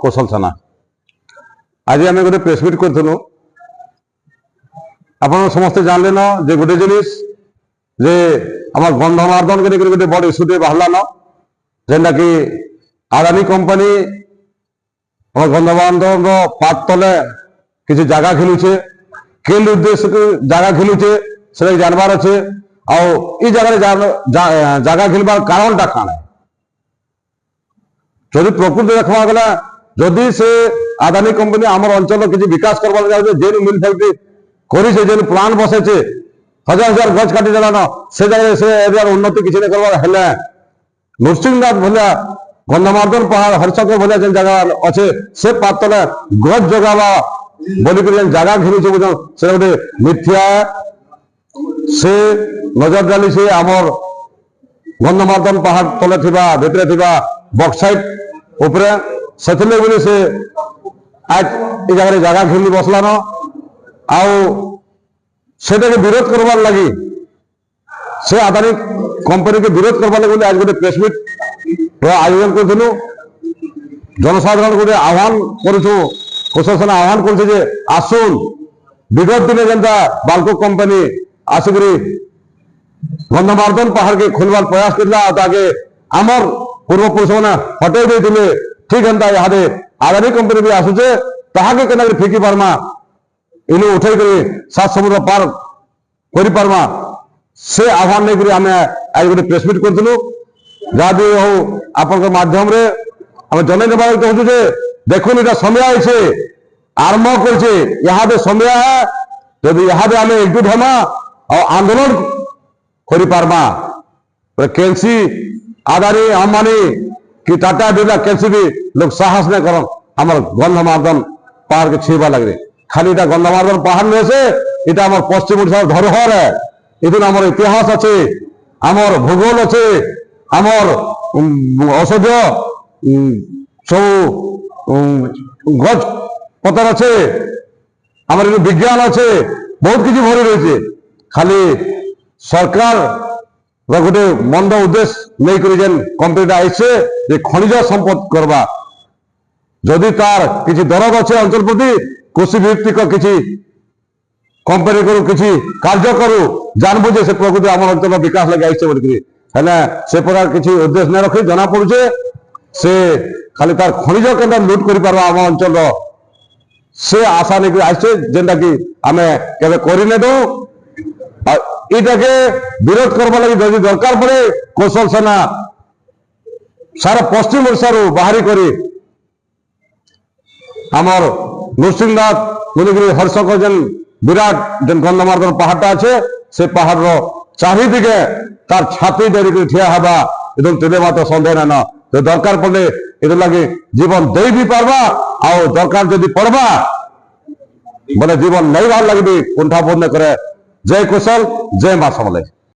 कौशल थाना आज आम गोटे प्रेसमिट करूँ आप समस्ते जानले न जे गोटे जिनिस जे आम गंधमार्दन के गोटे बड़ इश्यूटे बाहर जेनटा कि आदानी कंपनी गंधमार्दन पात तले किसी जगह खेलुचे केल उद्देश्य जगह खेलुचे से जानवर अच्छे आई जगह जगह खेलबार कारण टा काण जदि प्रकृति देखा गला जदि से आदानी कंपनी आम अंचल किसी विकास करवार जाऊे जेन मिल फैक्ट्री करें जेन प्लांट बसैचे हजार हजार गज काटी देलान से जगह से एरियार उन्नति किसी नहीं करवार हेले नृसिंहनाथ भलिया गंधमार्दन पहाड़ हरिशंकर भलिया जेन जगह अच्छे से पात तले गज जगावा बोलिक जगह घेरी से गोटे मिथ्या से नजर डाली से आमर गंधमार्दन पहाड़ तले थिबा भितरे थिबा बक्साइट उपरे सेथिले बोली से आज ए जगह जगह घेरी बसलान आउ सेटा के विरोध करवार लगी से आदानी कंपनी के विरोध करवार लगे आज गोटे प्रेसमिट आयोजन करूँ जनसाधारण गोटे आह्वान करूँ प्रशासन आह्वान कर आसुन विगत दिन जेनता बाल्को कंपनी आसिक गंधमार्दन पहाड़ के खोलवार प्रयास करके आमर पूर्व पुरुष मैंने हटई देते ठीक एंता यहाँ आदानी कंपनी भी आसुचे ताके केना फिकी पार्मा इनु उठे कर सात समुद्र पार कर पार्मा से आह्वान नहीं आम आज गोटे प्रेसमिट करूँ जहाँ भी हो आप माध्यम जन चाहूँ देखुन इटा समय आए आरंभ कर समय है जब यहाँ आम एकजुट हमा और आंदोलन कर पार्मा केंसी आदानी अंबानी कि टाटा बिरला केंसी भी लोग साहस नहीं कर आम गंधमार्दन पहाड़ के छीबा लगे खाली इटा गंधमार्दन पहाड़ नहीं से इटा आम पश्चिम ओडिशा धरोहर है इधर आम इतिहास अच्छे आमर भूगोल अच्छे आमर औषधीय सब गज पतर अच्छे आमर विज्ञान अच्छे बहुत किसी भरी रही खाली सरकार गोटे मंद उद्देश्य नहीं कर कंपनी आई खनिज संपद करवा जदि तार किसी दरद अच्छे अंचल प्रति कृषि भित्तिक किसी कंपनी करू किसी कार्य करू जानबू जे से प्रकृति आम अंचल विकास लगे आई बोलिकी से प्रकार किसी उद्देश्य नहीं रखी जना पड़ुचे से खाली तार खनिज केन्द्र लुट कर पार्बा आम अंचल से आशा नहीं आसे जेनटा कि आम के करने दो इटा के विरोध करवा लगी जदि दरकार पड़े कौशल सेना सारा पश्चिम ओडिशा बाहरी करी आमर नृसिंहनाथ बोलिकी हरिशंकर जेन विराट जेन गंधमार्दन पहाड़टा अच्छे से पहाड़ चारिदिके तार छाती डेरी ठिया हवा एकदम तेरे मात्र सन्देह ना तो दरकार पड़े ये लगे जीवन दे भी पार्बा आउ दरकार जदि पड़वा बोले जीवन नहीं बाहर लगे कुंठा बोध करे जय कुशल जय मां समले।